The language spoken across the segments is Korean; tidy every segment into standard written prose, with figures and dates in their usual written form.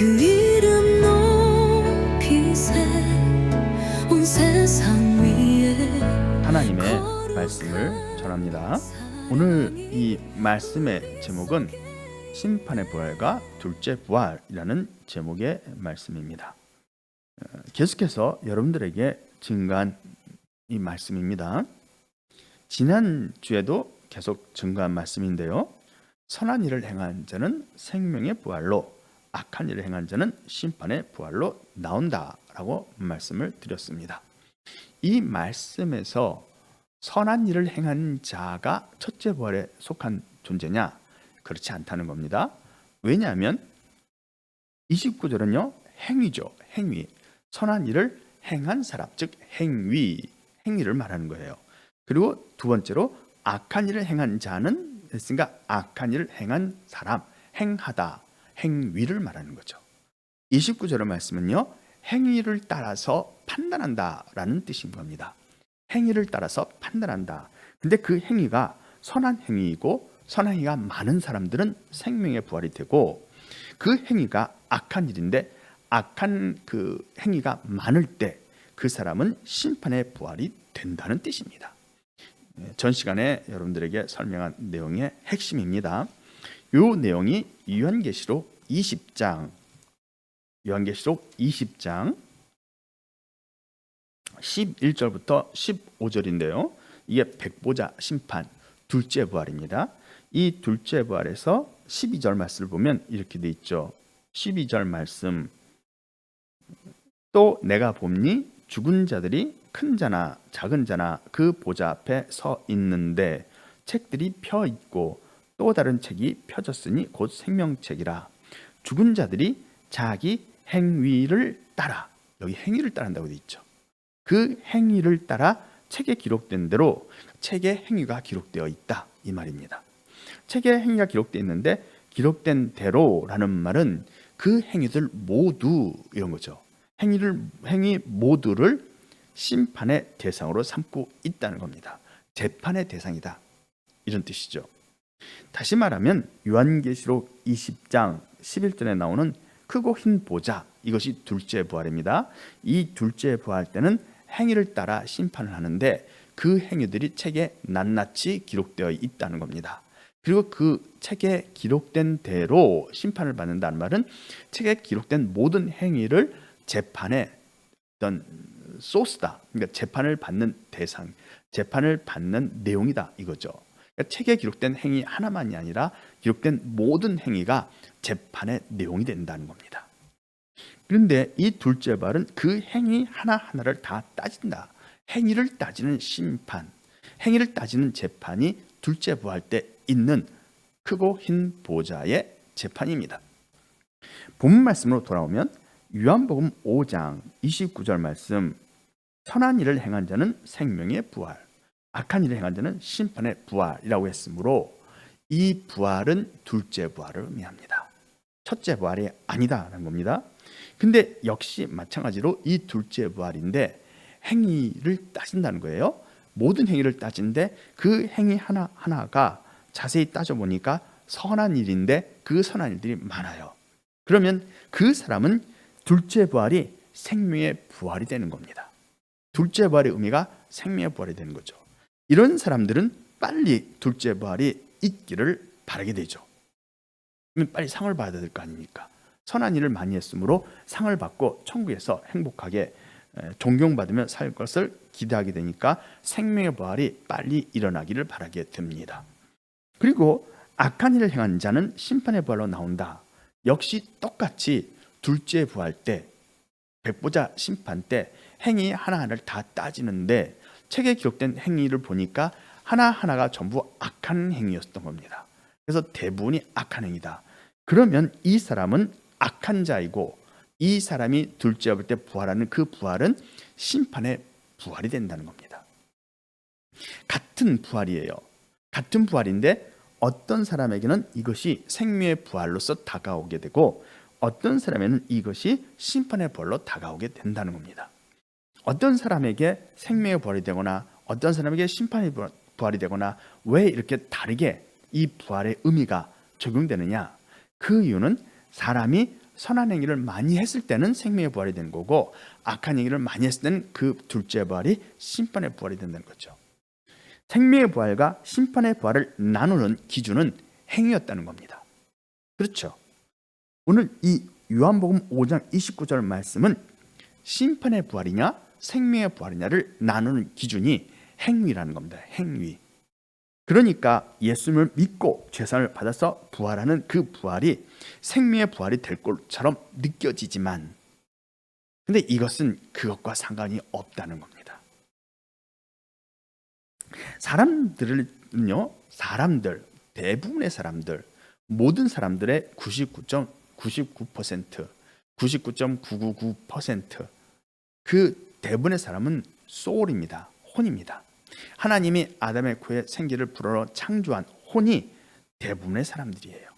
그 이름 높이세 온 세상 위에 하나님의 말씀을 전합니다. 오늘 이 말씀의 제목은 심판의 부활과 둘째 부활이라는 제목의 말씀입니다. 계속해서 여러분들에게 증거한 이 말씀입니다. 지난 주에도 계속 증거한 말씀인데요. 선한 일을 행한 자는 생명의 부활로, 악한 일을 행한 자는 심판의 부활로 나온다라고 말씀을 드렸습니다. 이 말씀에서 선한 일을 행한 자가 첫째 부활에 속한 존재냐? 그렇지 않다는 겁니다. 왜냐하면 29절은요, 행위죠. 행위. 선한 일을 행한 사람, 즉 행위를 말하는 거예요. 그리고 두 번째로 악한 일을 행한 자는 했으니까 악한 일을 행한 사람, 행하다, 행위를 말하는 거죠. 29절의 말씀은요, 행위를 따라서 판단한다라는 뜻인 겁니다. 행위를 따라서 판단한다. 근데 그 행위가 선한 행위이고 선한 행위가 많은 사람들은 생명의 부활이 되고, 그 행위가 악한 일인데 악한 그 행위가 많을 때 그 사람은 심판의 부활이 된다는 뜻입니다. 전 시간에 여러분들에게 설명한 내용의 핵심입니다. 이 내용이 요한계시록 20장 11절부터 15절인데요. 이게 백보자 심판, 둘째 부활입니다. 이 둘째 부활에서 12절 말씀을 보면 이렇게 돼 있죠. 12절 말씀, 또 내가 봄니 죽은 자들이 큰 자나 작은 자나 그 보좌 앞에 서 있는데 책들이 펴 있고 또 다른 책이 펴졌으니 곧 생명책이라. 죽은 자들이 자기 행위를 따라, 여기 행위를 따른다고 돼 있죠. 그 행위를 따라 책에 기록된 대로 책에 행위가 기록되어 있다, 이 말입니다. 책에 행위가 기록되어 있는데 기록된 대로라는 말은 그 행위들 모두 이런 거죠. 행위 모두를 심판의 대상으로 삼고 있다는 겁니다. 재판의 대상이다, 이런 뜻이죠. 다시 말하면 요한계시록 20장 11절에 나오는 크고 흰 보좌, 이것이 둘째 부활입니다. 이 둘째 부활 때는 행위를 따라 심판을 하는데 그 행위들이 책에 낱낱이 기록되어 있다는 겁니다. 그리고 그 책에 기록된 대로 심판을 받는다는 말은 책에 기록된 모든 행위를 재판의 어떤 소스다, 그러니까 재판을 받는 대상, 재판을 받는 내용이다, 이거죠. 그러니까 책에 기록된 행위 하나만이 아니라 기록된 모든 행위가 재판의 내용이 된다는 겁니다. 그런데 이 둘째 부활은 그 행위 하나하나를 다 따진다. 행위를 따지는 심판, 행위를 따지는 재판이 둘째 부활 때 있는 크고 흰 보좌의 재판입니다. 본문 말씀으로 돌아오면 요한복음 5장 29절 말씀, 선한 일을 행한 자는 생명의 부활, 악한 일을 행한 자는 심판의 부활이라고 했으므로 이 부활은 둘째 부활을 의미합니다. 첫째 부활이 아니다라는 겁니다. 근데 역시 마찬가지로 이 둘째 부활인데 행위를 따진다는 거예요. 모든 행위를 따진데 그 행위 하나하나가 자세히 따져보니까 선한 일인데 그 선한 일들이 많아요. 그러면 그 사람은 둘째 부활이 생명의 부활이 되는 겁니다. 둘째 부활의 의미가 생명의 부활이 되는 거죠. 이런 사람들은 빨리 둘째 부활이 있기를 바라게 되죠. 빨리 상을 받아야 될 거 아닙니까? 선한 일을 많이 했으므로 상을 받고 천국에서 행복하게 존경받으며 살 것을 기대하게 되니까 생명의 부활이 빨리 일어나기를 바라게 됩니다. 그리고 악한 일을 행한 자는 심판의 부활로 나온다. 역시 똑같이 둘째 부활 때, 백보자 심판 때 행위 하나하나를 다 따지는데 책에 기록된 행위를 보니까 하나하나가 전부 악한 행위였던 겁니다. 그래서 대부분이 악한 행위다. 그러면 이 사람은 악한 자이고 이 사람이 둘째 부활 때 부활하는 그 부활은 심판의 부활이 된다는 겁니다. 같은 부활이에요. 같은 부활인데 어떤 사람에게는 이것이 생명의 부활로서 다가오게 되고 어떤 사람에게는 이것이 심판의 부활로 다가오게 된다는 겁니다. 어떤 사람에게 생명의 부활이 되거나 어떤 사람에게 심판의 부활이 되거나 왜 이렇게 다르게 이 부활의 의미가 적용되느냐? 그 이유는 사람이 선한 행위를 많이 했을 때는 생명의 부활이 되는 거고, 악한 행위를 많이 했을 때는 그 둘째 부활이 심판의 부활이 된다는 거죠. 생명의 부활과 심판의 부활을 나누는 기준은 행위였다는 겁니다. 그렇죠. 오늘 이 요한복음 5장 29절 말씀은 심판의 부활이냐 생명의 부활이냐를 나누는 기준이 행위라는 겁니다. 행위. 그러니까 예수님을 믿고 죄사함을 받아서 부활하는 그 부활이 생명의 부활이 될 것처럼 느껴지지만, 근데 이것은 그것과 상관이 없다는 겁니다. 사람들, 대부분의 사람들, 모든 사람들의 99.99%, 99.999%, 그 대부분의 사람은 소울입니다. 혼입니다. 하나님이 아담의 코에 생기를 불어넣어 창조한 혼이 대부분의 사람들이에요.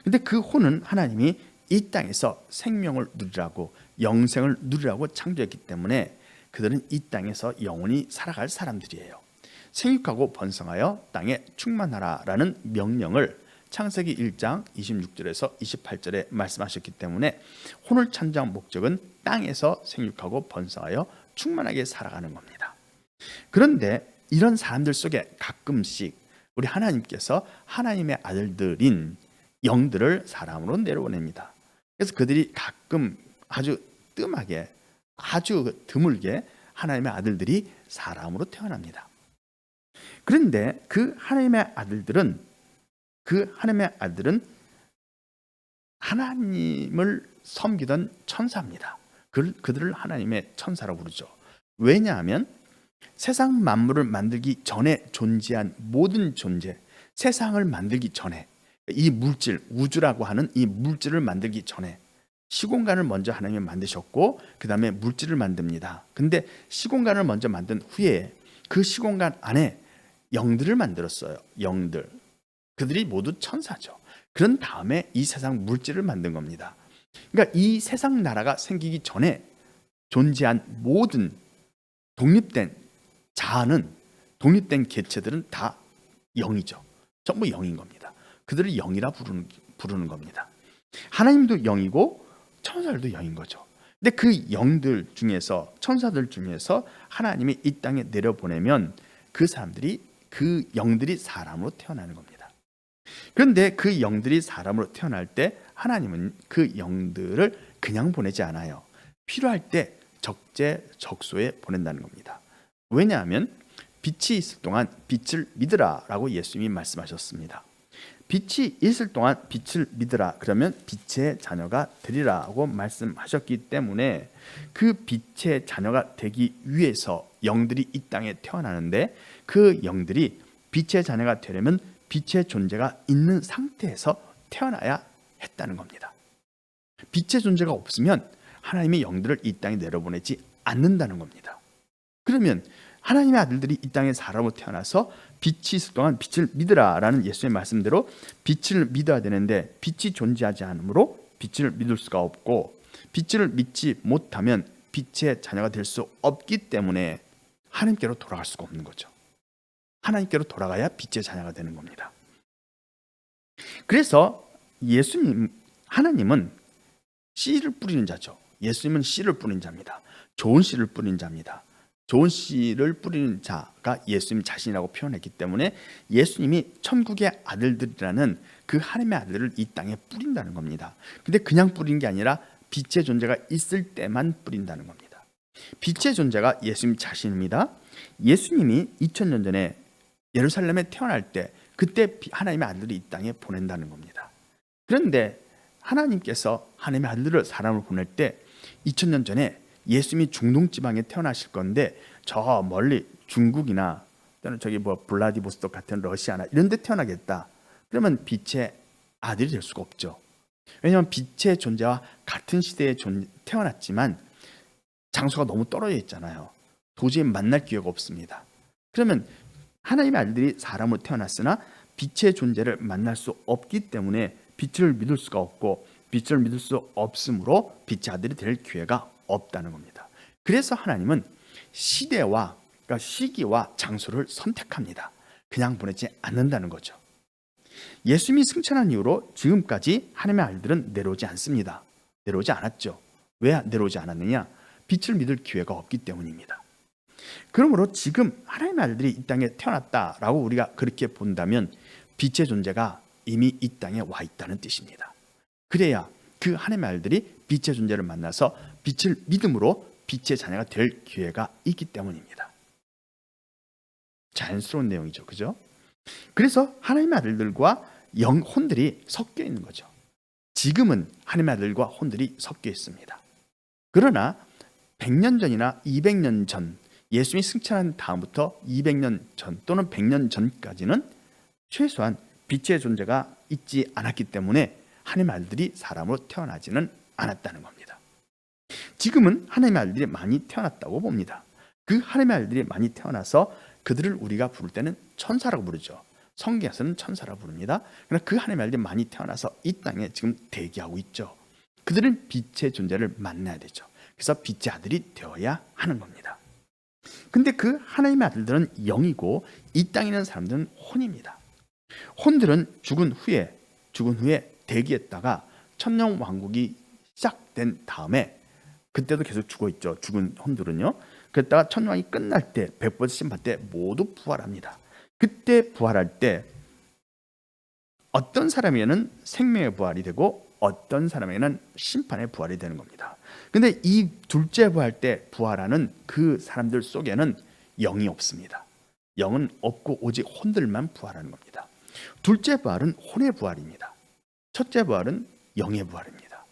근데 그 혼은 하나님이 이 땅에서 생명을 누리라고, 영생을 누리라고 창조했기 때문에 그들은 이 땅에서 영원히 살아갈 사람들이에요. 생육하고 번성하여 땅에 충만하라라는 명령을 창세기 1장 26절에서 28절에 말씀하셨기 때문에 혼을 창조한 목적은 땅에서 생육하고 번성하여 충만하게 살아가는 겁니다. 그런데 이런 사람들 속에 가끔씩 우리 하나님께서 하나님의 아들들인 영들을 사람으로 내려보냅니다. 그래서 그들이 가끔 아주 뜸하게, 아주 드물게 하나님의 아들들이 사람으로 태어납니다. 그런데 그 하나님의 아들들은 하나님을 섬기던 천사입니다. 그들을 하나님의 천사라고 부르죠. 왜냐하면 세상 만물을 만들기 전에 존재한 모든 존재, 세상을 만들기 전에, 이 물질, 우주라고 하는 이 물질을 만들기 전에 시공간을 먼저 하나님이 만드셨고 그 다음에 물질을 만듭니다. 근데 시공간을 먼저 만든 후에 그 시공간 안에 영들을 만들었어요. 영들. 그들이 모두 천사죠. 그런 다음에 이 세상 물질을 만든 겁니다. 그러니까 이 세상 나라가 생기기 전에 존재한 모든 독립된 자아는, 독립된 개체들은 다 영이죠. 전부 영인 겁니다. 그들을 영이라 부르는 겁니다. 하나님도 영이고 천사들도 영인 거죠. 근데 그 영들 중에서, 천사들 중에서 하나님이 이 땅에 내려보내면 그 영들이 사람으로 태어나는 겁니다. 그런데 그 영들이 사람으로 태어날 때 하나님은 그 영들을 그냥 보내지 않아요. 필요할 때 적재적소에 보낸다는 겁니다. 왜냐하면 빛이 있을 동안 빛을 믿으라 라고 예수님이 말씀하셨습니다. 빛이 있을 동안 빛을 믿으라, 그러면 빛의 자녀가 되리라고 말씀하셨기 때문에 그 빛의 자녀가 되기 위해서 영들이 이 땅에 태어나는데, 그 영들이 빛의 자녀가 되려면 빛의 존재가 있는 상태에서 태어나야 했다는 겁니다. 빛의 존재가 없으면 하나님의 영들을 이 땅에 내려보내지 않는다는 겁니다. 그러면 하나님의 아들들이 이 땅에 사람으로 태어나서 빛이 있을 동안 빛을 믿으라 라는 예수의 말씀대로 빛을 믿어야 되는데, 빛이 존재하지 않으므로 빛을 믿을 수가 없고, 빛을 믿지 못하면 빛의 자녀가 될 수 없기 때문에 하나님께로 돌아갈 수가 없는 거죠. 하나님께로 돌아가야 빛의 자녀가 되는 겁니다. 그래서 하나님은 씨를 뿌리는 자죠. 예수님은 씨를 뿌리는 자입니다. 좋은 씨를 뿌리는 자입니다. 좋은 씨를 뿌리는 자가 예수님 자신이라고 표현했기 때문에 예수님이 천국의 아들들이라는 그 하나님의 아들을 이 땅에 뿌린다는 겁니다. 근데 그냥 뿌리는 게 아니라 빛의 존재가 있을 때만 뿌린다는 겁니다. 빛의 존재가 예수님 자신입니다. 예수님이 2000년 전에 예루살렘에 태어날 때, 그때 하나님의 아들을 이 땅에 보낸다는 겁니다. 그런데 하나님께서 하나님의 아들을 사람으로 보낼 때 2000년 전에 예수님이 중동 지방에 태어나실 건데, 저 멀리 중국이나 또는 저기 블라디보스토크 같은 러시아나 이런 데 태어나겠다. 그러면 빛의 아들이 될 수가 없죠. 왜냐하면 빛의 존재와 같은 시대에 태어났지만 장소가 너무 떨어져 있잖아요. 도저히 만날 기회가 없습니다. 그러면 하나님의 아들들이 사람으로 태어났으나 빛의 존재를 만날 수 없기 때문에 빛을 믿을 수가 없고, 빛을 믿을 수 없으므로 빛의 아들이 될 기회가 없다는 겁니다. 그래서 하나님은 그러니까 시기와 장소를 선택합니다. 그냥 보내지 않는다는 거죠. 예수님이 승천한 이후로 지금까지 하나님의 아들들은 내려오지 않습니다. 내려오지 않았죠. 왜 내려오지 않았느냐? 빛을 믿을 기회가 없기 때문입니다. 그러므로 지금 하나님의 아들들이 이 땅에 태어났다라고 우리가 그렇게 본다면 빛의 존재가 이미 이 땅에 와 있다는 뜻입니다. 그래야 그 하나님의 아들들이 빛의 존재를 만나서 빛을 믿음으로 빛의 자녀가 될 기회가 있기 때문입니다. 자연스러운 내용이죠. 그죠? 그래서 하나님의 아들들과 영혼들이 섞여 있는 거죠. 지금은 하나님의 아들과 혼들이 섞여 있습니다. 그러나 100년 전이나 200년 전, 예수님이 승천한 다음부터 200년 전 또는 100년 전까지는 최소한 빛의 존재가 있지 않았기 때문에 하나님의 아들들이 사람으로 태어나지는 않았다는 겁니다. 지금은 하나님의 아들들이 많이 태어났다고 봅니다. 그 하나님의 아들들이 많이 태어나서 그들을 우리가 부를 때는 천사라고 부르죠. 성경에서는 천사라고 부릅니다. 그러나 그 하나님의 아들들이 많이 태어나서 이 땅에 지금 대기하고 있죠. 그들은 빛의 존재를 만나야 되죠. 그래서 빛의 아들이 되어야 하는 겁니다. 근데 그 하나님의 아들들은 영이고 이 땅에 있는 사람들은 혼입니다. 혼들은 죽은 후에 대기했다가 천년 왕국이 시작된 다음에 그때도 계속 죽어 있죠. 죽은 혼들은요. 그랬다가 천년왕이 끝날 때 백보자 심판 때 모두 부활합니다. 그때 부활할 때 어떤 사람에게는 생명의 부활이 되고 어떤 사람에게는 심판의 부활이 되는 겁니다. 근데 이 둘째 부활 때 부활하는 그 사람들 속에는 영이 없습니다. 영은 없고 오직 혼들만 부활하는 겁니다. 둘째 부활은 혼의 부활입니다. 첫째 부활은 영의 부활입니다.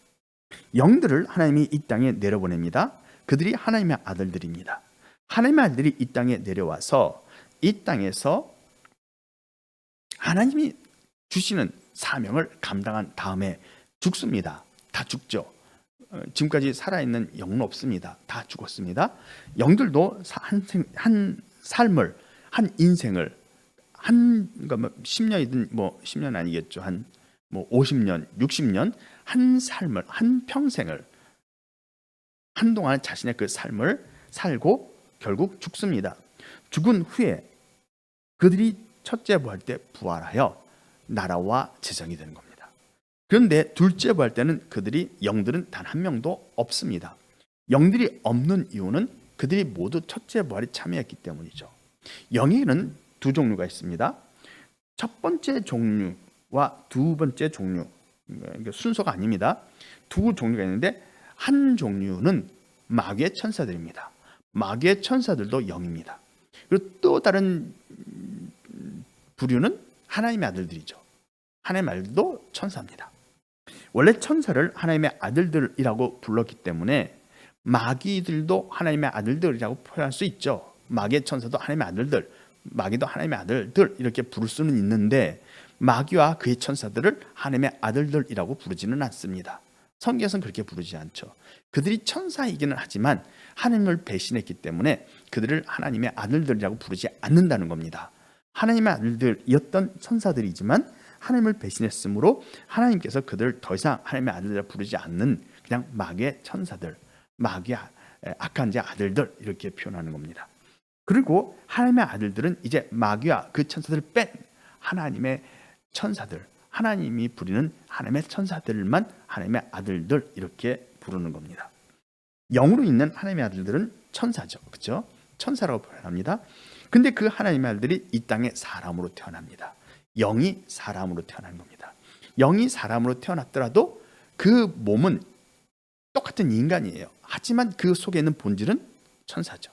영들을 하나님이 이 땅에 내려보냅니다. 그들이 하나님의 아들들입니다. 하나님의 아들들이 이 땅에 내려와서 이 땅에서 하나님이 주시는 사명을 감당한 다음에 죽습니다. 다 죽죠. 지금까지 살아있는 영은 없습니다. 다 죽었습니다. 영들도 한 삶을, 한 인생을, 그러니까 10년이든 10년 아니겠죠. 한 50년, 60년, 한 삶을, 한 평생을, 한동안 자신의 그 삶을 살고 결국 죽습니다. 죽은 후에 그들이 첫째 부활 때 부활하여 나라와 제정이 되는 겁니다. 그런데 둘째 부활 때는 그들이 영들은 단 한 명도 없습니다. 영들이 없는 이유는 그들이 모두 첫째 부활에 참여했기 때문이죠. 영에는 두 종류가 있습니다. 첫 번째 종류와 두 번째 종류, 순서가 아닙니다. 두 종류가 있는데 한 종류는 마귀의 천사들입니다. 마귀의 천사들도 영입니다. 그리고 또 다른 부류는 하나님의 아들들이죠. 하나님의 아들도 천사입니다. 원래 천사를 하나님의 아들들이라고 불렀기 때문에 마귀들도 하나님의 아들들이라고 표현할 수 있죠. 마귀의 천사도 하나님의 아들들, 마귀도 하나님의 아들들 이렇게 부를 수는 있는데 마귀와 그의 천사들을 하나님의 아들들이라고 부르지는 않습니다. 성경에서는 그렇게 부르지 않죠. 그들이 천사이기는 하지만 하나님을 배신했기 때문에 그들을 하나님의 아들들이라고 부르지 않는다는 겁니다. 하나님의 아들들이었던 천사들이지만 하나님을 배신했으므로 하나님께서 그들을 더 이상 하나님의 아들들이라고 부르지 않는 그냥 마귀의 천사들, 마귀의 악한 자 아들들 이렇게 표현하는 겁니다. 그리고 하나님의 아들들은 이제 마귀와 그 천사들을 뺀 하나님의 천사들, 하나님이 부리는 하나님의 천사들만 하나님의 아들들 이렇게 부르는 겁니다. 영으로 있는 하나님의 아들들은 천사죠. 그렇죠? 천사라고 표현합니다. 근데 그 하나님의 아들들이 이 땅에 사람으로 태어납니다. 영이 사람으로 태어난 겁니다. 영이 사람으로 태어났더라도 그 몸은 똑같은 인간이에요. 하지만 그 속에 있는 본질은 천사죠.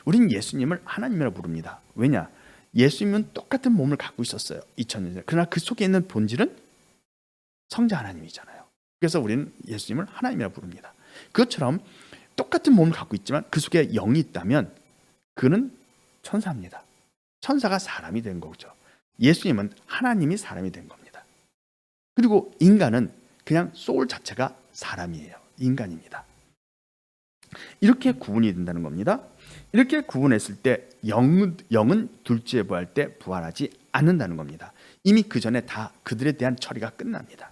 우린 예수님을 하나님이라고 부릅니다. 왜냐? 예수님은 똑같은 몸을 갖고 있었어요. 2000년 전에. 그러나 그 속에 있는 본질은 성자 하나님이잖아요. 그래서 우리는 예수님을 하나님이라고 부릅니다. 그것처럼 똑같은 몸을 갖고 있지만 그 속에 영이 있다면 그는 천사입니다. 천사가 사람이 된 거죠. 예수님은 하나님이 사람이 된 겁니다. 그리고 인간은 그냥 소울 자체가 사람이에요. 인간입니다. 이렇게 구분이 된다는 겁니다. 이렇게 구분했을 때 영은 둘째 부활 때 부활하지 않는다는 겁니다. 이미 그 전에 다 그들에 대한 처리가 끝납니다.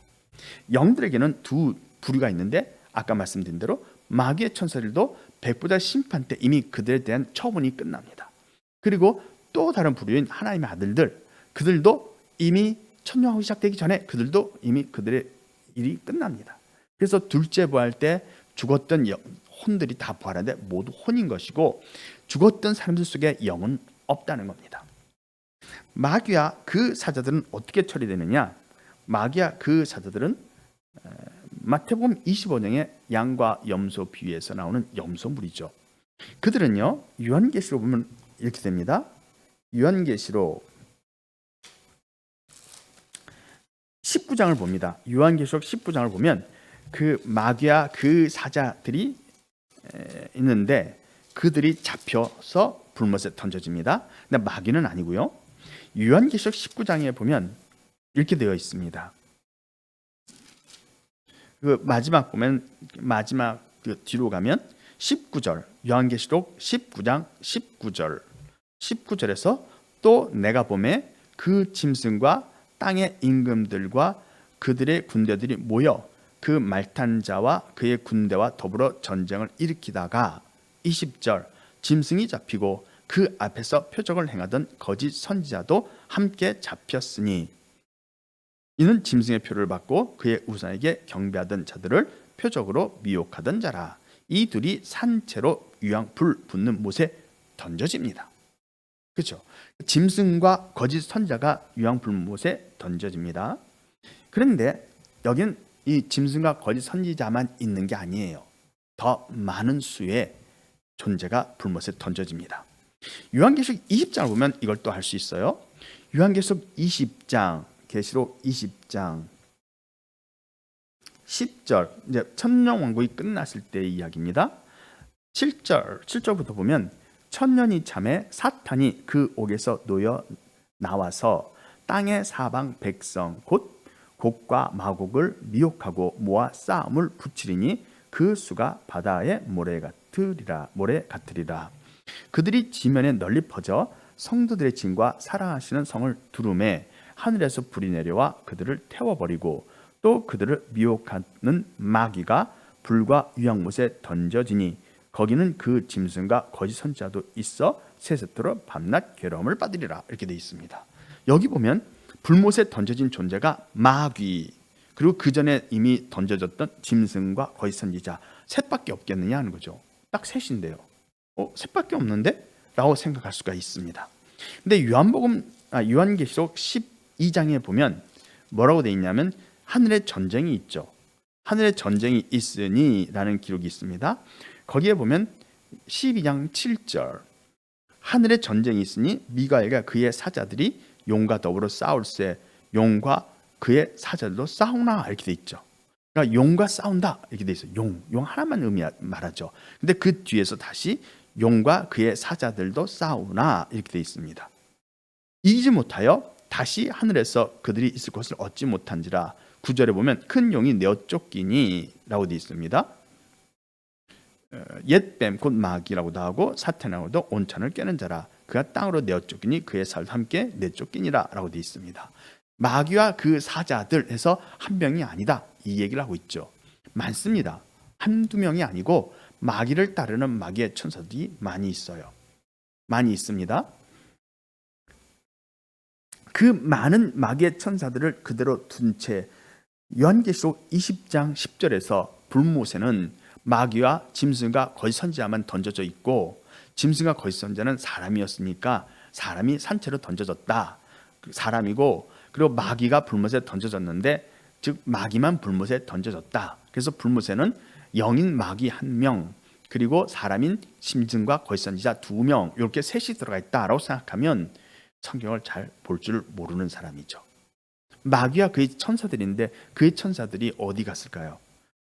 영들에게는 두 부류가 있는데 아까 말씀드린 대로 마귀의 천사들도 백보자 심판 때 이미 그들에 대한 처분이 끝납니다. 그리고 또 다른 부류인 하나님의 아들들, 그들도 이미 천년왕국이 시작되기 전에 그들도 이미 그들의 일이 끝납니다. 그래서 둘째 부활 때 죽었던 혼들이 다 부활하는데 모두 혼인 것이고 죽었던 사람들 속에 영은 없다는 겁니다. 마귀와 그 사자들은 어떻게 처리되느냐? 마귀와 그 사자들은 마태복음 25장의 양과 염소 비유에서 나오는 염소물이죠. 그들은요, 요한계시록 보면 이렇게 됩니다. 요한계시록 19장을 봅니다. 요한계시록 19장을 보면 그 마귀와 그 사자들이 있는데 그들이 잡혀서 불못에 던져집니다. 근데 마귀는 아니고요. 요한계시록 19장에 보면 이렇게 되어 있습니다. 그 마지막 보면 마지막 그 뒤로 가면 19절, 요한계시록 19장 19절에서 또 내가 보매 그 짐승과 땅의 임금들과 그들의 군대들이 모여 그 말탄 자와 그의 군대와 더불어 전쟁을 일으키다가 20절 짐승이 잡히고 그 앞에서 표적을 행하던 거짓 선지자도 함께 잡혔으니 이는 짐승의 표를 받고 그의 우상에게 경배하던 자들을 표적으로 미혹하던 자라. 이 둘이 산채로 유황 불 붙는 못에 던져집니다. 그렇죠? 짐승과 거짓 선지자가 유황 불 못에 던져집니다. 그런데 여기는 이 짐승과 거짓 선지자만 있는 게 아니에요. 더 많은 수의 존재가 불못에 던져집니다. 요한계시록 20장을 보면 이걸 또 할 수 있어요. 요한계시록 20장, 계시록 20장 10절, 이제 천년 왕국이 끝났을 때의 이야기입니다. 7절부터 보면 천년이 참에 사탄이 그 옥에서 놓여 나와서 땅의 사방 백성 곧 곡과 마곡을 미혹하고 모아 싸움을 붙이리니 그 수가 바다의 모래 같으리라. 그들이 지면에 널리 퍼져 성도들의 진과 사랑하시는 성을 두루매 하늘에서 불이 내려와 그들을 태워버리고 또 그들을 미혹하는 마귀가 불과 유황못에 던져지니 거기는 그 짐승과 거짓 선지자도 있어 세세토록 밤낮 괴로움을 받으리라. 이렇게 되어 있습니다. 여기 보면 불못에 던져진 존재가 마귀, 그리고 그 전에 이미 던져졌던 짐승과 거짓 선지자 셋밖에 없겠느냐 하는 거죠. 딱 셋인데요. 셋밖에 없는데? 라고 생각할 수가 있습니다. 근데 요한계시록 12장에 보면 뭐라고 되어 있냐면 하늘에 전쟁이 있죠. 하늘에 전쟁이 있으니 라는 기록이 있습니다. 거기에 보면 12장 7절 하늘에 전쟁이 있으니 미가엘과 그의 사자들이 용과 더불어 싸울세 용과 그의 사자들도 싸우나 이렇게 돼 있죠. 그러니까 용과 싸운다 이렇게 돼 있어요. 용 하나만 말하죠. 근데 그 뒤에서 다시 용과 그의 사자들도 싸우나 이렇게 돼 있습니다. 이기지 못하여 다시 하늘에서 그들이 있을 곳을 얻지 못한지라. 9절에 보면 큰 용이 내어 쫓기니 라고 되어 있습니다. 옛뱀 곧 마귀라고도 하고 사탄하고도 온천을 깨는 자라. 그가 땅으로 내어 쫓기니 그의 살도 함께 내쫓기니라 라고 되어 있습니다. 마귀와 그 사자들 해서 한 명이 아니다 이 얘기를 하고 있죠. 많습니다. 한두 명이 아니고 마귀를 따르는 마귀의 천사들이 많이 있어요. 많이 있습니다. 그 많은 마귀의 천사들을 그대로 둔 채 요한계시록 20장 10절에서 불못에는 마귀와 짐승과 거짓 선지자만 던져져 있고 짐승과 거짓 선지자는 사람이었으니까 사람이 산채로 던져졌다. 사람이고 그리고 마귀가 불못에 던져졌는데 즉 마귀만 불못에 던져졌다. 그래서 불못에는 영인 마귀 1명 그리고 사람인 짐승과 거짓 선지자 2명 이렇게 셋이 들어가 있다라고 생각하면 성경을 잘 볼 줄 모르는 사람이죠. 마귀와 그의 천사들인데 그의 천사들이 어디 갔을까요?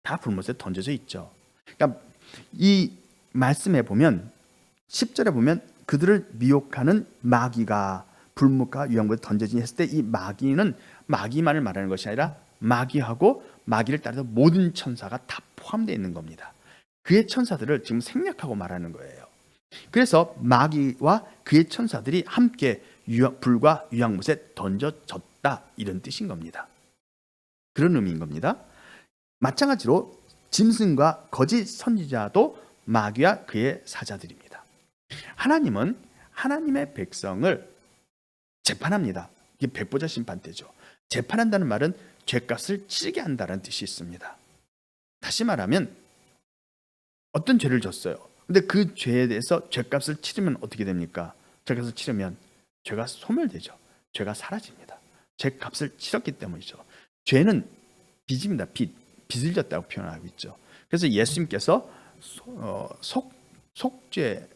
다 불못에 던져져 있죠. 그러니까 이 말씀에 보면 10절에 보면 그들을 미혹하는 마귀가 불못과 유황못에 던져지니 했을 때 이 마귀는 마귀만을 말하는 것이 아니라 마귀하고 마귀를 따라서 모든 천사가 다 포함되어 있는 겁니다. 그의 천사들을 지금 생략하고 말하는 거예요. 그래서 마귀와 그의 천사들이 함께 불과 유황못에 던져졌다 이런 뜻인 겁니다. 그런 의미인 겁니다. 마찬가지로 짐승과 거짓 선지자도 마귀와 그의 사자들입니다. 하나님은 하나님의 백성을 재판합니다. 이게 백보자 심판 때죠. 재판한다는 말은 죄값을 치르게 한다는 뜻이 있습니다. 다시 말하면 어떤 죄를 졌어요. 근데 그 죄에 대해서 죄값을 치르면 어떻게 됩니까? 죄값을 치르면 죄가 소멸되죠. 죄가 사라집니다. 죄값을 치렀기 때문이죠. 죄는 빚입니다. 빚을 졌다고 표현하고 있죠. 그래서 예수님께서 속죄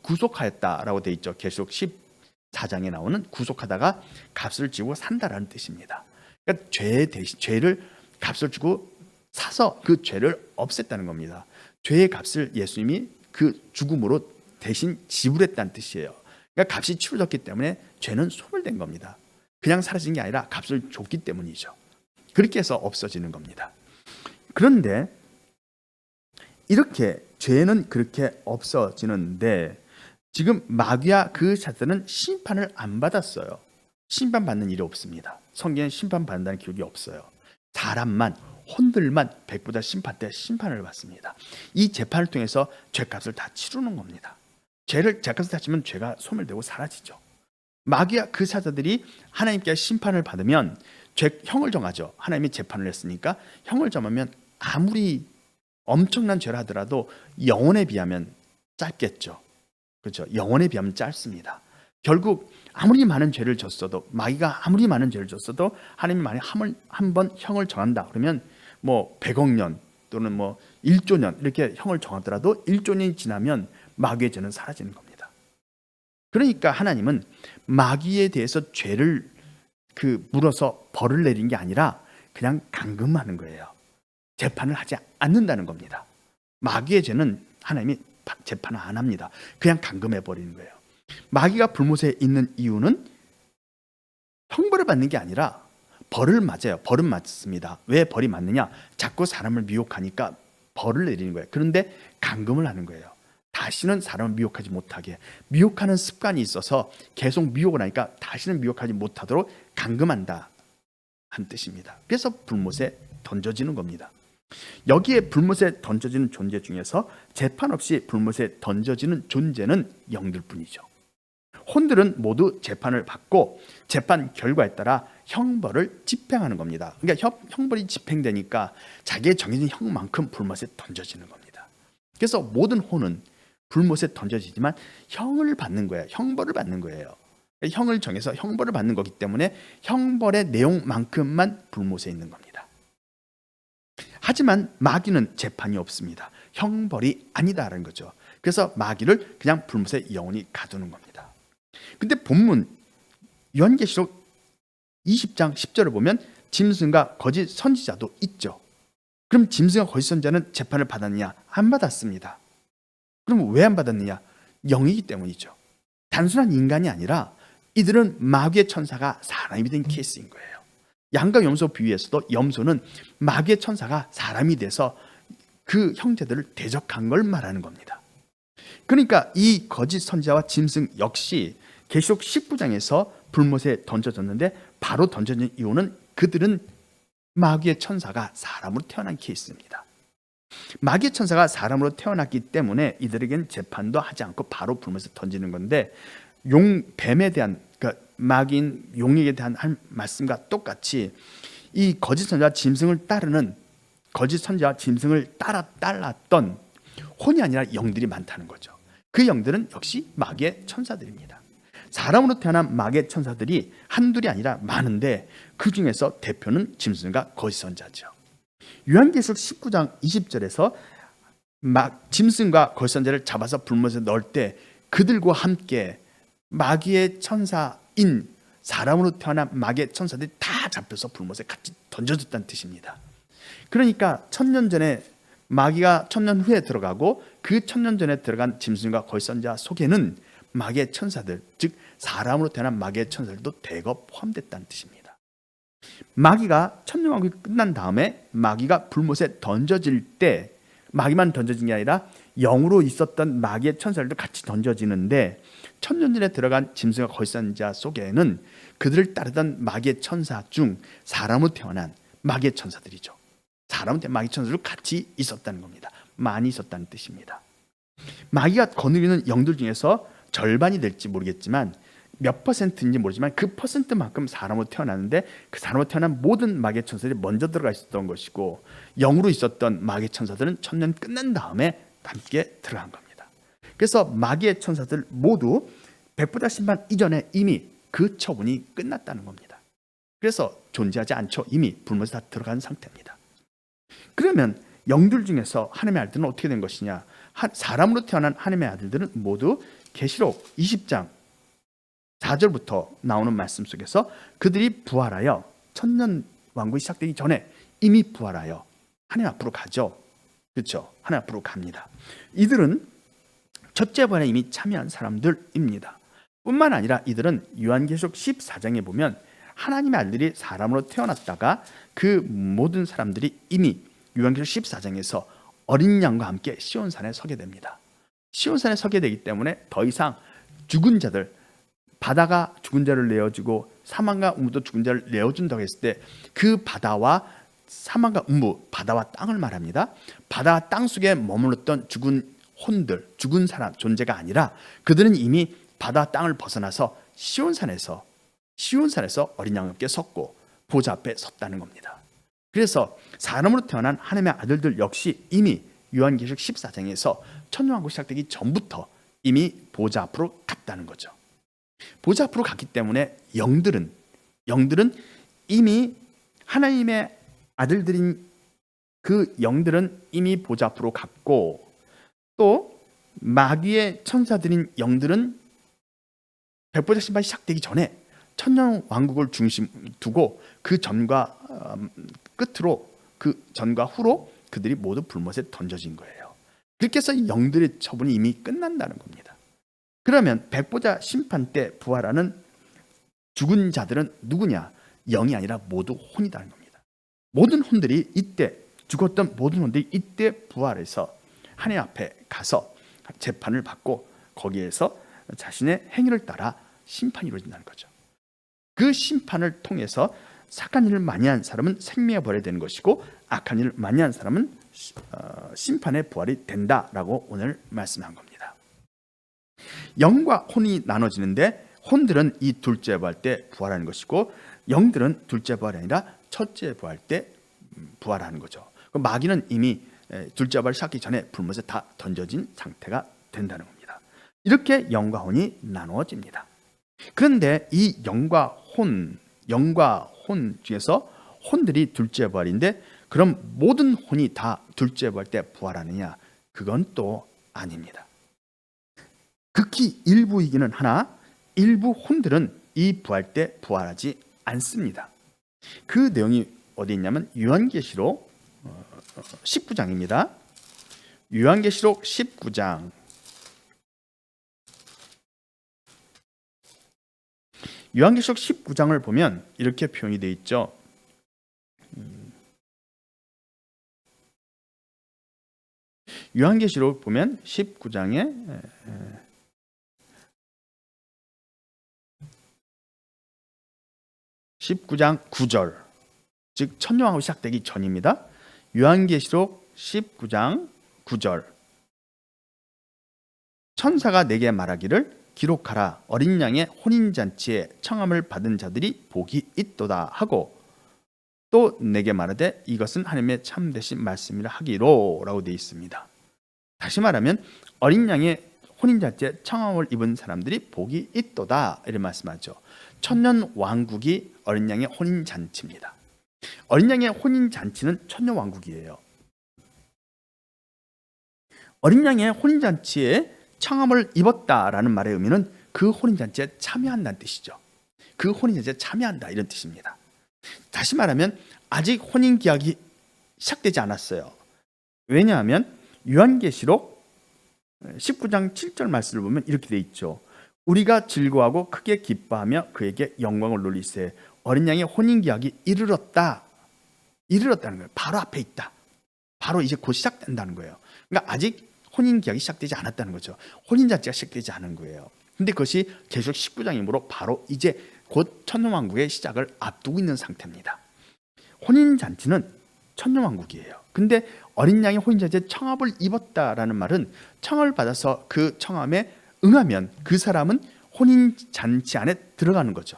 구속하였다라고 되어 있죠. 계시록 14장에 나오는 구속하다가 값을 지고 산다라는 뜻입니다. 그러니까 죄를 값을 주고 사서 그 죄를 없앴다는 겁니다. 죄의 값을 예수님이 그 죽음으로 대신 지불했다는 뜻이에요. 그러니까 값이 치러졌기 때문에 죄는 소멸된 겁니다. 그냥 사라진 게 아니라 값을 줬기 때문이죠. 그렇게 해서 없어지는 겁니다. 그런데 이렇게 죄는 그렇게 없어지는데 지금 마귀와 그 자들은 심판을 안 받았어요. 심판받는 일이 없습니다. 성경에 심판받는다는 기록이 없어요. 사람만, 혼들만 백보자 심판 때 심판을 받습니다. 이 재판을 통해서 죄값을 다 치르는 겁니다. 죄값을 다 치면 죄가 소멸되고 사라지죠. 마귀와 그 사자들이 하나님께 심판을 받으면 형을 정하죠. 하나님이 재판을 했으니까 형을 정하면 아무리 엄청난 죄를 하더라도 영혼에 비하면 짧겠죠. 그렇죠. 영혼에 비하면 짧습니다. 결국 아무리 많은 죄를 졌어도, 마귀가 아무리 많은 죄를 졌어도 하나님이 만약 한 번 형을 정한다 그러면 뭐 100억 년 또는 뭐 1조 년 이렇게 형을 정하더라도 1조 년이 지나면 마귀의 죄는 사라지는 겁니다. 그러니까 하나님은 마귀에 대해서 죄를 물어서 벌을 내린 게 아니라 그냥 감금하는 거예요. 재판을 하지 않는다는 겁니다. 마귀의 죄는 하나님이 재판을 안 합니다. 그냥 감금해 버리는 거예요. 마귀가 불못에 있는 이유는 형벌을 받는 게 아니라 벌을 맞아요. 벌은 맞습니다. 왜 벌이 맞느냐? 자꾸 사람을 미혹하니까 벌을 내리는 거예요. 그런데 감금을 하는 거예요. 다시는 사람을 미혹하지 못하게. 미혹하는 습관이 있어서 계속 미혹을 하니까 다시는 미혹하지 못하도록 감금한다 한 뜻입니다. 그래서 불못에 던져지는 겁니다. 여기에 불못에 던져지는 존재 중에서 재판 없이 불못에 던져지는 존재는 영들 뿐이죠. 혼들은 모두 재판을 받고 재판 결과에 따라 형벌을 집행하는 겁니다. 그러니까 형벌이 집행되니까 자기의 정해진 형만큼 불못에 던져지는 겁니다. 그래서 모든 혼은 불못에 던져지지만 형을 받는 거예요. 형벌을 받는 거예요. 형을 정해서 형벌을 받는 거기 때문에 형벌의 내용만큼만 불못에 있는 겁니다. 하지만 마귀는 재판이 없습니다. 형벌이 아니다라는 거죠. 그래서 마귀를 그냥 불못에 영원히 가두는 겁니다. 근데 본문 요한계시록 20장 10절을 보면 짐승과 거짓 선지자도 있죠. 그럼 짐승과 거짓 선지자는 재판을 받았느냐? 안 받았습니다. 그럼 왜 안 받았느냐? 영이기 때문이죠. 단순한 인간이 아니라 이들은 마귀의 천사가 사람이 된 케이스인 거예요. 양과 염소 비유에서도 염소는 마귀의 천사가 사람이 돼서 그 형제들을 대적한 걸 말하는 겁니다. 그러니까 이 거짓 선지자와 짐승 역시 계시록 19장에서 불못에 던져졌는데 바로 던져진 이유는 그들은 마귀의 천사가 사람으로 태어난 케이스입니다. 마귀의 천사가 사람으로 태어났기 때문에 이들에겐 재판도 하지 않고 바로 불못에 던지는 건데 뱀에 대한 마귀인 용에게 대한 말씀과 똑같이 이 거짓 선지자와 짐승을 따르는 거짓 선지자와 짐승을 따랐던 혼이 아니라 영들이 많다는 거죠. 그 영들은 역시 마귀의 천사들입니다. 사람으로 태어난 마귀의 천사들이 한둘이 아니라 많은데 그 중에서 대표는 짐승과 거짓 선지자죠. 요한계시록 19장 20절에서 짐승과 거짓 선지자를 잡아서 불못에 넣을 때 그들과 함께 마귀의 천사인 사람으로 태어난 마귀의 천사들이 다 잡혀서 불못에 같이 던져졌다는 뜻입니다. 그러니까 1000년 전에 마귀가 1000년 후에 들어가고 그 1000년 전에 들어간 짐승과 거짓 선지자 속에는 마귀의 천사들, 즉 사람으로 태어난 마귀의 천사들도 대거 포함됐다는 뜻입니다. 마귀가 천년왕국이 끝난 다음에 마귀가 불못에 던져질 때 마귀만 던져진 게 아니라 영으로 있었던 마귀의 천사들도 같이 던져지는데 1000년 전에 들어간 짐승과 거짓 선지자 속에는 그들을 따르던 마귀의 천사 중 사람으로 태어난 마귀의 천사들이죠. 사람으로 태어난 마귀의 천사들도 같이 있었다는 겁니다. 많이 있었다는 뜻입니다. 마귀가 거느리는 영들 중에서 절반이 될지 모르겠지만 몇 퍼센트인지 모르지만 그 퍼센트만큼 사람으로 태어났는데 그 사람으로 태어난 모든 마귀의 천사들이 먼저 들어가 있었던 것이고 영으로 있었던 마귀의 천사들은 천년 끝난 다음에 함께 들어간 겁니다. 그래서 마귀의 천사들 모두 백보자 심판 이전에 이미 그 처분이 끝났다는 겁니다. 그래서 존재하지 않죠. 이미 불못에 다 들어간 상태입니다. 그러면 영들 중에서 하나님의 아들들은 어떻게 된 것이냐? 사람으로 태어난 하나님의 아들들은 모두 계시록 20장 4절부터 나오는 말씀 속에서 그들이 부활하여 천년 왕국이 시작되기 전에 이미 부활하여 하나님 앞으로 가죠. 그렇죠? 하나님 앞으로 갑니다. 이들은 첫째 부활에 이미 참여한 사람들입니다. 뿐만 아니라 이들은 요한계시록 14장에 보면 하나님의 아들들이 사람으로 태어났다가 그 모든 사람들이 이미 요한계시록 14장에서 어린 양과 함께 시온산에 서게 됩니다. 시온산에 서게 되기 때문에 더 이상 죽은 자들, 바다가 죽은 자를 내어주고 사망과 음부도 죽은 자를 내어준다고 했을 때 그 바다와 사망과 음부, 바다와 땅을 말합니다. 바다와 땅 속에 머물렀던 죽은 혼들, 죽은 사람, 존재가 아니라 그들은 이미 바다와 땅을 벗어나서 시온산에서 어린 양과 함께 섰고 보좌 앞에 섰다는 겁니다. 그래서 사람으로 태어난 하나님의 아들들 역시 이미 요한계시록 14장에서 천년왕국 시작되기 전부터 이미 보좌 앞으로 갔다는 거죠. 보좌 앞으로 갔기 때문에 영들은 이미 하나님의 아들들인 그 영들은 이미 보좌 앞으로 갔고 또 마귀의 천사들인 영들은 백보자 심판이 시작되기 전에 천년왕국을 중심 두고 그 전과 끝으로 그 전과 후로 그들이 모두 불못에 던져진 거예요. 그렇게 해서 영들의 처분이 이미 끝난다는 겁니다. 그러면 백보자 심판 때 부활하는 죽은 자들은 누구냐? 영이 아니라 모두 혼이라는 겁니다. 모든 혼들이 이때 죽었던 모든 혼들이 이때 부활해서 하나님 앞에 가서 재판을 받고 거기에서 자신의 행위를 따라 심판이 이루어진다는 거죠. 그 심판을 통해서 착한 일을 많이 한 사람은 생명의 부활이 되는 것이고 악한 일을 많이 한 사람은 심판의 부활이 된다라고 오늘 말씀한 겁니다. 영과 혼이 나눠지는데 혼들은 이 둘째 부활 때 부활하는 것이고 영들은 둘째 부활이 아니라 첫째 부활 때 부활하는 거죠. 마귀는 이미 둘째 부활 시작하기 전에 불못에 다 던져진 상태가 된다는 겁니다. 이렇게 영과 혼이 나누어집니다. 그런데 이 영과 혼 중에서 혼들이 둘째 부활인데 그럼 모든 혼이 다 둘째 부활 때 부활하느냐? 그건 또 아닙니다. 극히 일부이기는 하나 일부 혼들은 이 부활 때 부활하지 않습니다. 그 내용이 어디 있냐면 요한계시록 19장입니다. 요한계시록 19장 요한계시록 19장을 보면 이렇게 표현이 되어 있죠. 요한계시록 보면 19장에 19장 9절, 즉 천년왕국이 시작되기 전입니다. 요한계시록 19장 9절 천사가 내게 말하기를 기록하라. 어린 양의 혼인잔치에 청함을 받은 자들이 복이 있도다 하고 또 내게 말하되 이것은 하나님의 참되신 말씀이라 하기로 라고 되어 있습니다. 다시 말하면 어린 양의 혼인잔치에 청함을 입은 사람들이 복이 있도다 이런 말씀하죠. 천년왕국이 어린 양의 혼인잔치입니다. 어린 양의 혼인잔치는 천년왕국이에요. 어린 양의 혼인잔치에 청함을 입었다라는 말의 의미는 그 혼인잔치에 참여한다는 뜻이죠. 그 혼인잔치에 참여한다 이런 뜻입니다. 다시 말하면 아직 혼인계약이 시작되지 않았어요. 왜냐하면 요한계시록 19장 7절 말씀을 보면 이렇게 돼 있죠. 우리가 즐거워하고 크게 기뻐하며 그에게 영광을 돌리세. 어린 양의 혼인계약이 이르렀다는 거예요. 바로 앞에 있다. 바로 이제 곧 시작된다는 거예요. 그러니까 아직 혼인계약이 시작되지 않았다는 거죠. 혼인잔치가 시작되지 않은 거예요. 근데 그것이 계시록 19장이므로 바로 이제 곧 천년왕국의 시작을 앞두고 있는 상태입니다. 혼인잔치는 천년왕국이에요. 근데 어린 양의 혼인잔치에 청함을 입었다라는 말은 청함을 받아서 그 청함에 응하면 그 사람은 혼인잔치 안에 들어가는 거죠.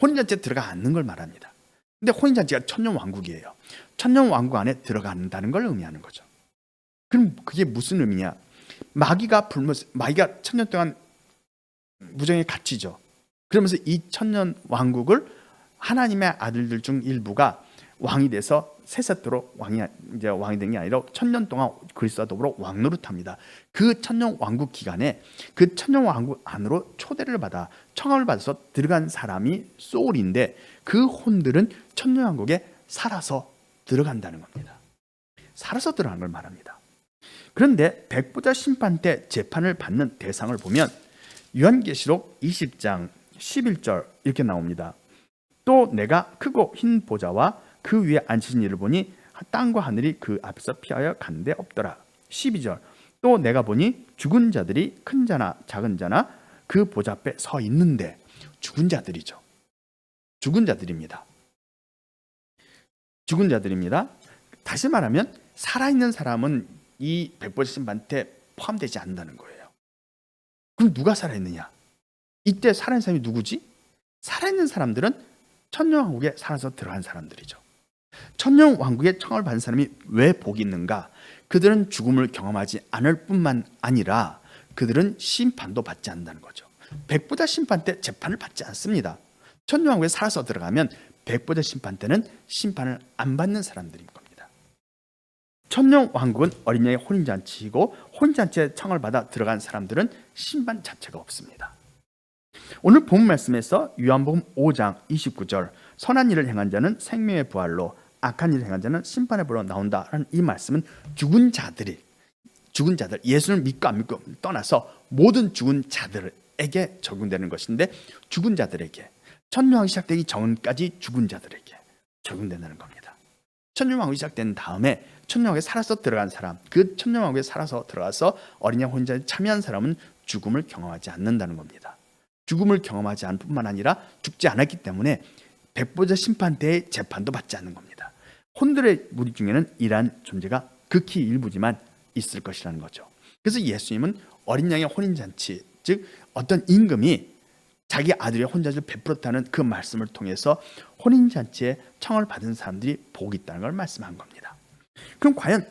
혼인잔치에 들어가 않는 걸 말합니다. 근데 혼인잔치가 천년왕국이에요. 천년왕국 안에 들어간다는 걸 의미하는 거죠. 그럼 그게 무슨 의미냐? 마귀가 천년 동안 무정에 갇히죠. 그러면서 이 천년왕국을 하나님의 아들들 중 일부가 왕이 돼서 세세토록 왕이 된 게 아니라 천년 동안 그리스도와 더불어 왕노릇합니다. 그 천년 왕국 기간에 그 천년 왕국 안으로 초대를 받아 청함을 받아서 들어간 사람이 소울인데 그 혼들은 천년 왕국에 살아서 들어간다는 겁니다. 살아서 들어가는 걸 말합니다. 그런데 백보자 심판 때 재판을 받는 대상을 보면 요한계시록 20장 11절 이렇게 나옵니다. 또 내가 크고 흰 보좌와 그 위에 앉으신 이를 보니 땅과 하늘이 그 앞에서 피하여 간데 없더라. 12절 또 내가 보니 죽은 자들이 큰 자나 작은 자나 그 보좌 앞에 서 있는데, 죽은 자들이죠. 죽은 자들입니다. 죽은 자들입니다. 다시 말하면 살아있는 사람은 이 백보자 심판 때 포함되지 않는다는 거예요. 그럼 누가 살아있느냐? 이때 살아있는 사람이 누구지? 살아있는 사람들은 천년왕국에 살아서 들어간 사람들이죠. 천년왕국에 청함을 받은 사람이 왜 복이 있는가? 그들은 죽음을 경험하지 않을 뿐만 아니라 그들은 심판도 받지 않는다는 거죠. 백보자 심판 때 재판을 받지 않습니다. 천년왕국에 살아서 들어가면 백보자 심판 때는 심판을 안 받는 사람들인 겁니다. 천년왕국은 어린 양의 혼인잔치이고 혼인잔치에 청함을 받아 들어간 사람들은 심판 자체가 없습니다. 오늘 본 말씀에서 요한복음 5장 29절 선한 일을 행한 자는 생명의 부활로 악한 일을 행한 자는 심판의 부활로 나온다라는 이 말씀은 죽은 자들 예수를 믿고 안 믿고 떠나서 모든 죽은 자들에게 적용되는 것인데, 죽은 자들에게 천년왕국이 시작되기 전까지 죽은 자들에게 적용된다는 겁니다. 천년왕국이 시작된 다음에 천년왕국에 살아서 들어간 사람, 그 천년왕국에 살아서 들어가서 어린 양 혼인잔치에 참여한 사람은 죽음을 경험하지 않는다는 겁니다. 죽음을 경험하지 않을 뿐만 아니라 죽지 않았기 때문에 백보자 심판 때의 재판도 받지 않는 겁니다. 혼들의 무리 중에는 이러한 존재가 극히 일부지만 있을 것이라는 거죠. 그래서 예수님은 어린 양의 혼인잔치, 즉 어떤 임금이 자기 아들의 혼인잔치를 베풀었다는 그 말씀을 통해서 혼인잔치에 청을 받은 사람들이 복이 있다는 걸 말씀한 겁니다. 그럼 과연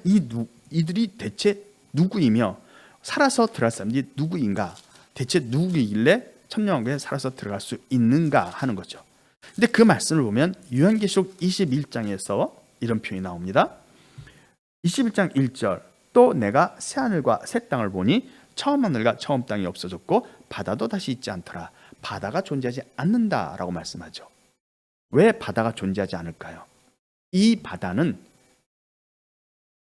이들이 대체 누구이며 살아서 들어갈 사람들이 누구인가? 대체 누구이길래 천년왕국에 살아서 들어갈 수 있는가 하는 거죠. 근데 그 말씀을 보면 요한계시록 21장에서 이런 표현이 나옵니다. 21장 1절 또 내가 새하늘과 새 땅을 보니 처음 하늘과 처음 땅이 없어졌고 바다도 다시 있지 않더라. 바다가 존재하지 않는다라고 말씀하죠. 왜 바다가 존재하지 않을까요? 이 바다는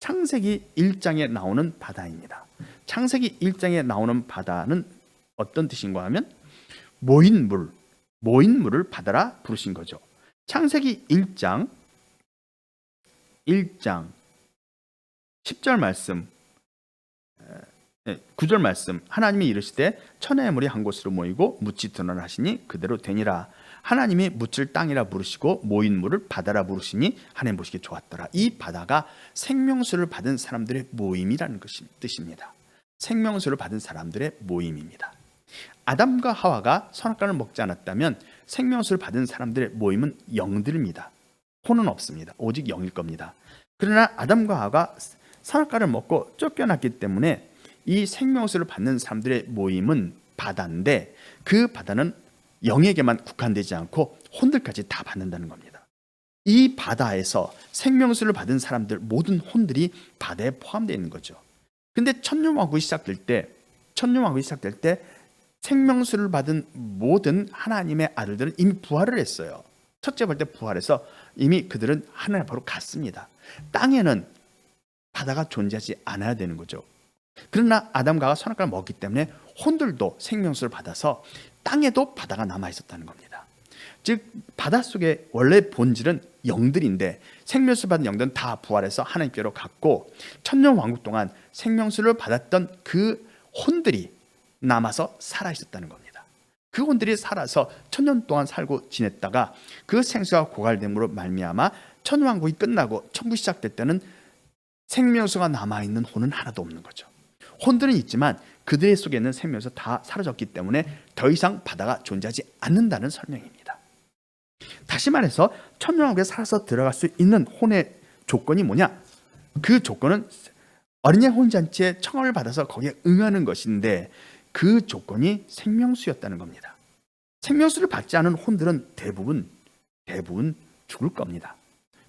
창세기 1장에 나오는 바다입니다. 창세기 1장에 나오는 바다는 어떤 뜻인가 하면 모인 물을 바다라 부르신 거죠. 창세기 1장 10절 말씀, 9절 말씀, 하나님이 이르시되 천하의 물이 한 곳으로 모이고 묻이 드러나 하시니 그대로 되니라. 하나님이 묻을 땅이라 부르시고 모인 물을 바다라 부르시니 하나님 보시기에 좋았더라. 이 바다가 생명수를 받은 사람들의 모임이라는 뜻입니다. 생명수를 받은 사람들의 모임입니다. 아담과 하와가 선악과를 먹지 않았다면 생명수를 받은 사람들의 모임은 영들입니다. 혼은 없습니다. 오직 영일 겁니다. 그러나 아담과 하와가 선악과를 먹고 쫓겨났기 때문에 이 생명수를 받는 사람들의 모임은 바다인데, 그 바다는 영에게만 국한되지 않고 혼들까지 다 받는다는 겁니다. 이 바다에서 생명수를 받은 사람들, 모든 혼들이 바다에 포함되어 있는 거죠. 근데 천년왕국이 시작될 때 생명수를 받은 모든 하나님의 아들들은 이미 부활을 했어요. 첫째 볼 때 부활해서 이미 그들은 하나님 앞으로 갔습니다. 땅에는 바다가 존재하지 않아야 되는 거죠. 그러나 아담과 하와가 선악과를 먹기 때문에 혼들도 생명수를 받아서 땅에도 바다가 남아 있었다는 겁니다. 즉 바닷속의 원래 본질은 영들인데 생명수를 받은 영들은 다 부활해서 하나님께로 갔고, 천년왕국 동안 생명수를 받았던 그 혼들이 남아서 살아 있었다는 겁니다. 그 혼들이 살아서 천년 동안 살고 지냈다가 그 생수가 고갈됨으로 말미암아 천년왕국이 끝나고 천국이 시작될 때는 생명수가 남아있는 혼은 하나도 없는 거죠. 혼들은 있지만 그들의 속에 있는 생명에서 다 사라졌기 때문에 더 이상 바다가 존재하지 않는다는 설명입니다. 다시 말해서 천년왕국에 살아서 들어갈 수 있는 혼의 조건이 뭐냐? 그 조건은 어린양 혼잔치에 청함을 받아서 거기에 응하는 것인데 그 조건이 생명수였다는 겁니다. 생명수를 받지 않은 혼들은 대부분 죽을 겁니다.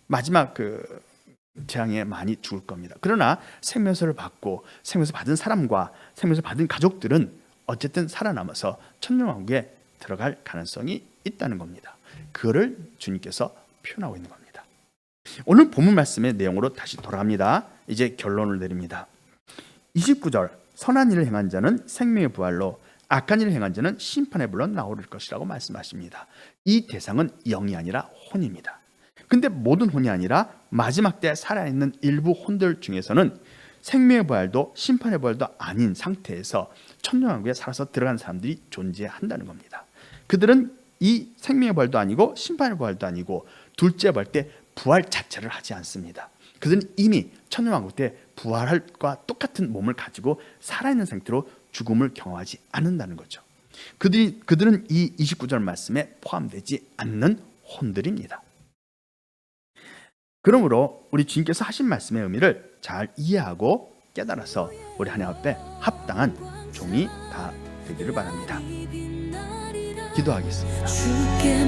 마지막 그 재앙에 많이 죽을 겁니다. 그러나 생명수를 받고 생명수 받은 사람과 생명수 받은 가족들은 어쨌든 살아남아서 천년왕국에 들어갈 가능성이 있다는 겁니다. 그거를 주님께서 표현하고 있는 겁니다. 오늘 본문 말씀의 내용으로 다시 돌아갑니다. 이제 결론을 내립니다. 29절 선한 일을 행한 자는 생명의 부활로 악한 일을 행한 자는 심판의 불로 나오릴 것이라고 말씀하십니다. 이 대상은 영이 아니라 혼입니다. 근데 모든 혼이 아니라 마지막 때 살아있는 일부 혼들 중에서는 생명의 부활도 심판의 부활도 아닌 상태에서 천년왕국에 살아서 들어간 사람들이 존재한다는 겁니다. 그들은 이 생명의 부활도 아니고 심판의 부활도 아니고 둘째 부활 때 부활 자체를 하지 않습니다. 그들은 이미 천년왕국 때 부활과 똑같은 몸을 가지고 살아있는 상태로 죽음을 경험하지 않는다는 거죠. 그들은 이 29절 말씀에 포함되지 않는 혼들입니다. 그러므로 우리 주님께서 하신 말씀의 의미를 잘 이해하고 깨달아서 우리 하나님 앞에 합당한 종이 다 되기를 바랍니다. 기도하겠습니다. 주께